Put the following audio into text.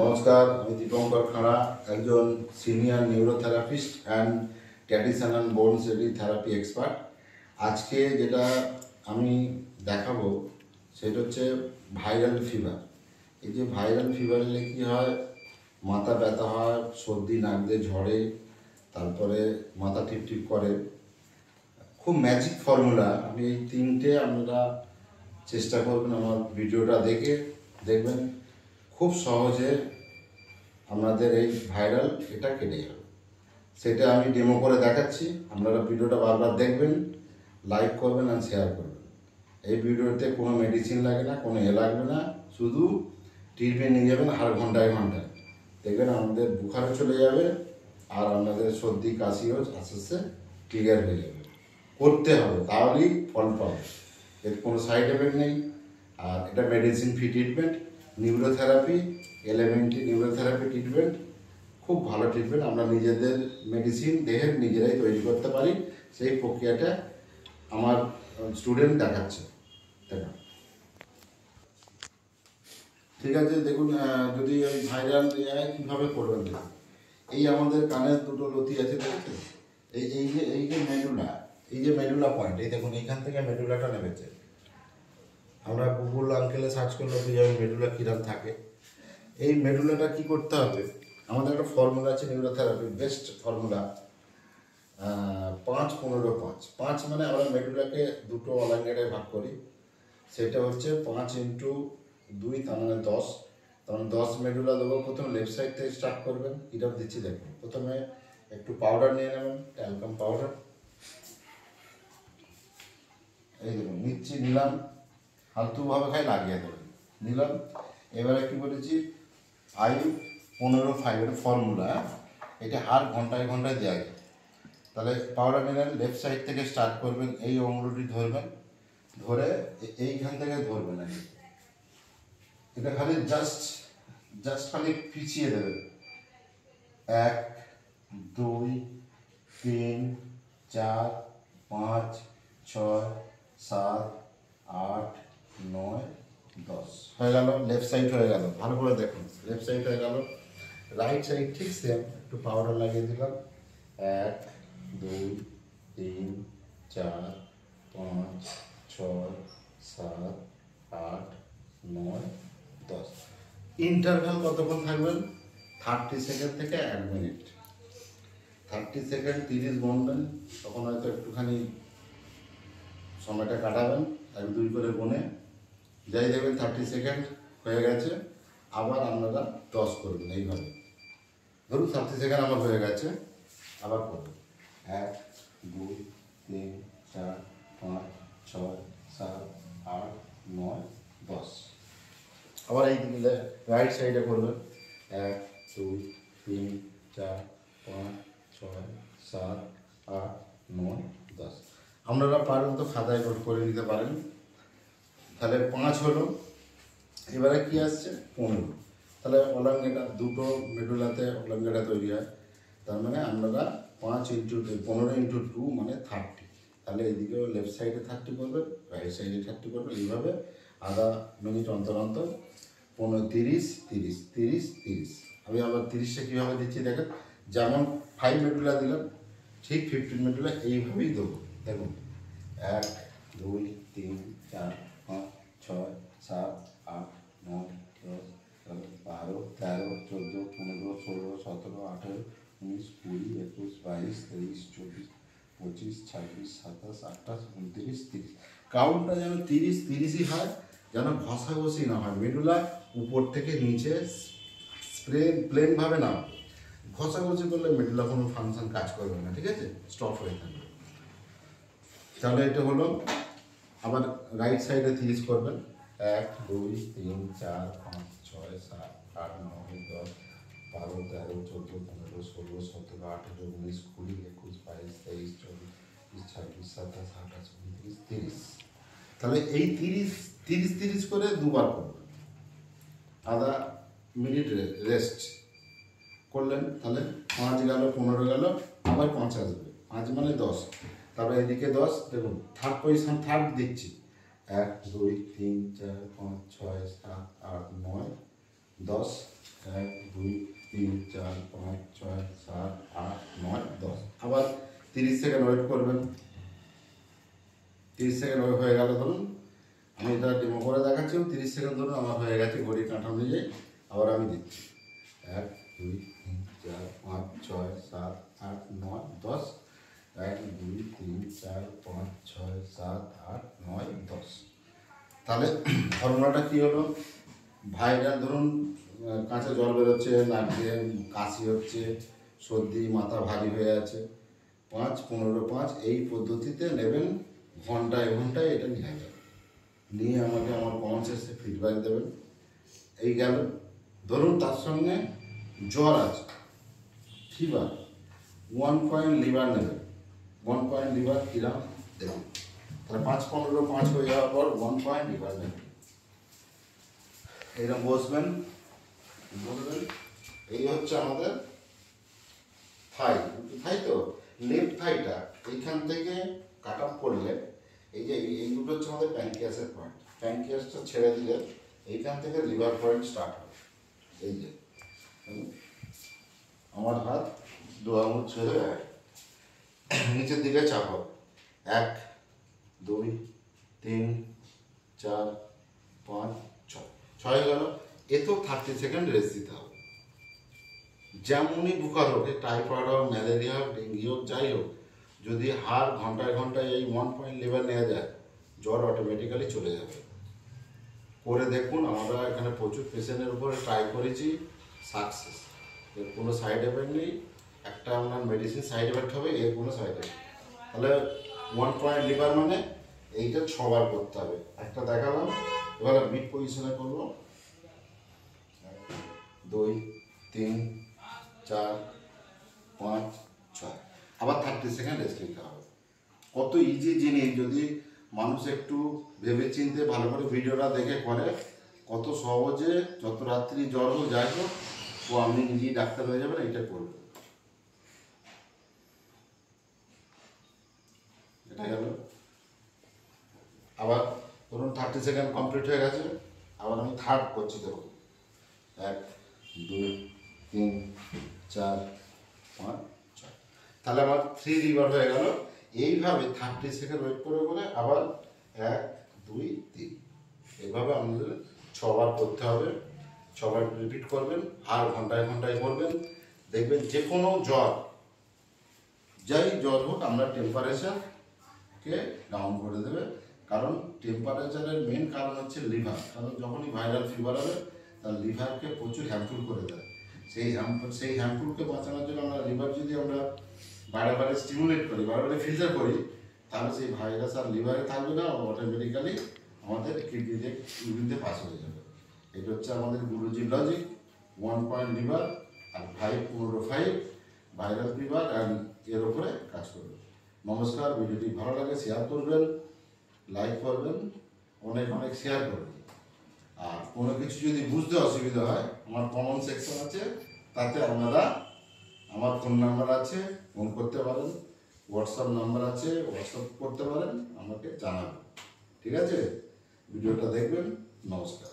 নমস্কার, আমি দীপঙ্কর খাঁড়া, একজন সিনিয়র নিউরোথেরাপিস্ট অ্যান্ড ট্র্যাডিশনাল বোন সেটি থেরাপি এক্সপার্ট। আজকে যেটা আমি দেখাবো সেটা হচ্ছে ভাইরাল ফিভার। এই যে ভাইরাল ফিভার হলে কী হয়, মাথা ব্যথা হয়, সর্দি নাক দিয়ে ঝরে, তারপরে মাথা টিপটিপ করে। খুব ম্যাজিক ফর্মুলা। আমি এই তিনটে আপনারা চেষ্টা করবেন, আমার ভিডিওটা দেখবেন খুব সহজে আপনাদের এই ভাইরাল এটা কেটে যাবে। সেটা আমি ডেমো করে দেখাচ্ছি। আপনারা ভিডিওটা বারবার দেখবেন, লাইক করবেন আর শেয়ার করবেন। এই ভিডিওতে কোনো মেডিসিন লাগে না, কোনো লাগবে না, শুধু ট্রিটমেন্ট নিয়ে যাবেন আর ঘন্টায় ঘন্টায় দেখবেন আমাদের বুখারও চলে যাবে আর আপনাদের সর্দি কাশিও আস্তে আস্তে ক্লিয়ার হয়ে যাবে। করতে হবে, তাহলেই ফল পাবে। এর কোনো সাইড এফেক্ট নেই। আর এটা medicine free treatment, neurotherapy, elementary neurotherapy treatment. খুব ভালো ট্রিটমেন্ট। আমরা নিজেদের মেডিসিন দেহের নিজেরাই তৈরি করতে পারি। সেই প্রক্রিয়াটা আমার স্টুডেন্ট দেখাচ্ছে। ঠিক আছে, দেখুন যদি ওই ভাইরাল কীভাবে করবেন দেখুন। এই আমাদের কানের দুটো লতি আছে, দেখেছেন? এই যে মেডুলা পয়েন্ট, এই দেখুন এইখান থেকে মেডুলাটা নেমেছে। আমরা গুগল আঙ্কেলে সার্চ করলে পেয়ে যাবেন মেডুলা কীরকম থাকে। এই মেডুলাটা কী করতে হবে, আমাদের একটা ফর্মুলা আছে নিউরোথেরাপির বেস্ট ফর্মুলা, 5-15-5। মানে আমরা মেডুলাকে দুটো অলাঙ্গেরে ভাগ করি। সেটা হচ্ছে 5x2, তার মানে 10। তখন 10 মেডুলা দেবো। প্রথমে লেফট সাইড থেকে স্টার্ট করবেন। কীরকম দিচ্ছি দেখুন। প্রথমে একটু পাউডার নিয়ে নেবেন, ট্যালকাম পাউডার। এই দেখুন নিলাম, ফালতুভাবে লাগিয়ে দেবেন, নিলাম। এবারে কী বলেছি, 5-15-5 এটা ফর্মুলা। এটা হার ঘন্টায় ঘন্টায় দেওয়া যায়। তাহলে পাউডার নিলেন, লেফট সাইড থেকে স্টার্ট করবেন, এই অঙ্গুলটি ধরবেন, ধরে এইখান থেকে ধরবেন। এটা খালি জাস্ট খালি পিছিয়ে দেবেন। 1, 2, 3, 4, 5, 6, 7, 8, 9, 10 হয়ে গেল। লেফট সাইড হয়ে গেল। ভালো করে দেখুন, লেফট সাইড হয়ে গেল। রাইট সাইড ঠিক সেম, একটু পাউডার লাগিয়ে দিলাম। 1, 2, 3, 4, 5, 6, 7, 8, 9, 10। ইন্টারভ্যাল কতক্ষণ থাকবেন? 30 সেকেন্ড থেকে 1 মিনিট। 30 সেকেন্ড 30 গুনবেন, তখন হয়তো একটুখানি সময়টা কাটাবেন, 1-2 করে গুনে। যাই দেখবেন 30 সেকেন্ড হয়ে গেছে, আবার আপনারা 10 করবেন। এইভাবে ধরুন 30 সেকেন্ড আমার হয়ে গেছে, আবার করবেন। 1, 2, 3, 4, 5, 6, 7, 8, 9, 10। আবার এই রাইট সাইডে করবেন। 1, 2, 3, 4, 5, 6, 7, 8, 9, 10। আপনারা পারেন তো খাতায় নোট করে নিতে পারেন। তাহলে 5 হলো। এবারে কি আসছে? 15। তাহলে অলাঙ্গেটা দুটো মেডুলাতে অলাঙ্গেটা তৈরি হয়। তার মানে আপনারা 15x2 মানে 30। তাহলে এইদিকেও লেফট সাইডে 30 করবেন, রাইট সাইডে 30 করবেন। এইভাবে আধা মিনিট অন্তর অন্তর 30। আমি আবার 30টা কীভাবে দিচ্ছি দেখেন। যেমন 5 মেডুলা দিলাম, ঠিক 15 মেডুলা এইভাবেই দেবো। দেখুন 1, 2, 3, 4, 5, 6, 7, 8, 9, 10, 12, 13, 14, 15, 16, 17, 18, 19, 20, 21, 22, 23, 24, 25, 26, 27, 28, 29, 30। কাউন্টটা যেন 30ই হয়, যেন ঘষাঘষি না হয়। মেডুলা উপর থেকে নিচে প্লেনভাবে না হয়। ঘষাঘষি করলে মেডুলা কোনো ফাংশন কাজ করবে না, ঠিক আছে, স্টপ হয়ে থাকবে। তাহলে এটা হলো। আবার রাইট সাইডে 30 করবেন। 1, 2, 3, 4, 5, 6, 7, 8, 9, 10, 12, 13, 14, 15, 16, 17, 18, 19, 20, 21, 22, 23, 24, 26, 27, 28, 29, 30। তাহলে এই 30 করে দুবার করবেন। আধা মিনিট রেস্ট করলেন। তাহলে 5 গেল, 15 গেল, আবার 5 আসবে। 5 মানে 10। তারপরে এদিকে 10। দেখুন থার্ড পজিশন, থার্ড দিচ্ছি। 1, 2, 3, 4, 5, 6, 7, 8, 9, 10। 1 2 3 4 5 6 7 8 9 10। আবার 30 সেকেন্ড ওয়েট করবেন। 30 সেকেন্ড হয়ে গেল ধরুন, আমি এটা ডেমো করে দেখাচ্ছি। 30 সেকেন্ড ধরুন আমার হয়ে গেছে ঘড়ি কাঁটা অনুযায়ী। আবার আমি দিচ্ছি 1 2 3 4 5 6 7 8 9 10। 1 2 3 4 5 6 7 8 9 10। তাহলে ফর্মুলাটা কী হলো? ভাইরাল ধরুন কাঁচা জল বেরোচ্ছে, নাক দিয়ে কাশি হচ্ছে, সর্দি, মাথা ভারী হয়ে আছে, 5 15 5 এই পদ্ধতিতে নেবেন। ঘন্টায় ঘন্টায় এটা নিয়ে যাবেন, নিয়ে আমাকে আমার কমেন্ট সেকশনে ফিডব্যাক দেবেন। এই গেল। ধরুন তার সঙ্গে জ্বর আছে, ফিভার, 1 পয়েন্ট লিভার নেবেন। 1 পয়েন্ট লিভার কিরাম দেবেন। তাহলে 5 15 5 হয়ে যাওয়ার পর 1 পয়েন্ট লিভার নেবেন। এইরকম বসবেন, বলবেন এই হচ্ছে আমাদের থাই। থাই তো লেফট থাইটা এইখান থেকে কাট অফ করলে এই যে এই দুটো হচ্ছে আমাদের প্যানক্রিয়াসের পয়েন্ট। প্যানক্রিয়াসটা ছেড়ে দিলে এইখান থেকে লিভার পয়েন্ট স্টার্ট হবে। এই যে আমার হাত 2 আঙুল ছেড়ে নিচের দিকে চাপাবো। 1 2 3 4 5 6 হয়ে গেল। এতেও 30 সেকেন্ড রেস্ট দিতে হবে। যেমনই বুখার হোক, টাইফয়েড হোক, ম্যালেরিয়া হোক, ডেঙ্গি হোক, যাই হোক, যদি হার ঘন্টায় ঘন্টায় এই 1 পয়েন্ট লিভার নেওয়া যায়, জ্বর অটোমেটিক্যালি চলে যাবে। করে দেখুন, আমরা এখানে প্রচুর পেশেন্টের উপরে ট্রাই করেছি, সাকসেস। এর কোনো সাইড এফেক্ট নেই। একটা আপনার মেডিসিন সাইড এফেক্ট হবে, এর কোনো সাইড এফেক্ট। তাহলে 1 পয়েন্ট লিভার মানে এইটা 6 বার করতে হবে। একটা দেখালাম, এবার মিড পজিশনে করবো। 2 3 4 5 6। আবার 30 সেকেন্ড রেস্ট নিতে হবে। কত ইজি জিনিস, যদি মানুষ একটু ভেবে চিনতে ভালো করে ভিডিওটা দেখে করে, কত সহজে যত রাত্রি জ্বর হোক যাই হোক, ও আপনি নিজেই ডাক্তার হয়ে যাবেন। এটা করবেন। এটা গেল। আবার ধরুন 30 সেকেন্ড কমপ্লিট হয়ে গেছে, আবার আমি থার্ড করছি। দেখুন 1 2 3 4 5 6। তাহলে আমার 3 লিভার হয়ে গেল। এইভাবে 30 সেকেন্ড ওয়েট করে করে আবার 1 2 3 এইভাবে আমাদের 6 বার করতে হবে। 6 বার রিপিট করবেন, আর ঘন্টায় ঘন্টায় করবেন। দেখবেন যে কোনো জ্বর, যাই জ্বর হোক, আমরা টেম্পারেচারকে ডাউন করে দেবে। কারণ টেম্পারেচারের মেন কারণ হচ্ছে লিভার। কারণ যখনই ভাইরাল ফিভার হবে, তার লিভারকে প্রচুর হ্যাম্পফুল করে দেয়। সেই হ্যাম্পফুলকে বাঁচানোর জন্য আমরা লিভার যদি আমরা বারে বারে স্টিমুলেট করি, বারে বারে ফিল্টার করি, তাহলে সেই ভাইরাস আর লিভারে থাকবে না, অটোমেটিক্যালি আমাদের কিডনিতে ইউরিনতে পাস হয়ে যাবে। এটা হচ্ছে আমাদের গুরুজির লজিক। 1 পয়েন্ট লিভার আর 5 15 5 ভাইরাল ফিভার অ্যান্ড এর উপরে কাজ করবে। নমস্কার। ভিডিওটি ভালো লাগে শেয়ার করবেন, লাইক করবেন, অনেক অনেক শেয়ার করবেন। আর কোনো কিছু যদি বুঝতে অসুবিধা হয়, আমার কমেন্ট সেকশন আছে, তাতে আপনারা, আমার ফোন নাম্বার আছে, ফোন করতে পারেন। হোয়াটসঅ্যাপ নাম্বার আছে, হোয়াটসঅ্যাপ করতে পারেন, আমাকে জানাবেন। ঠিক আছে? ভিডিওটা দেখবেন। নমস্কার।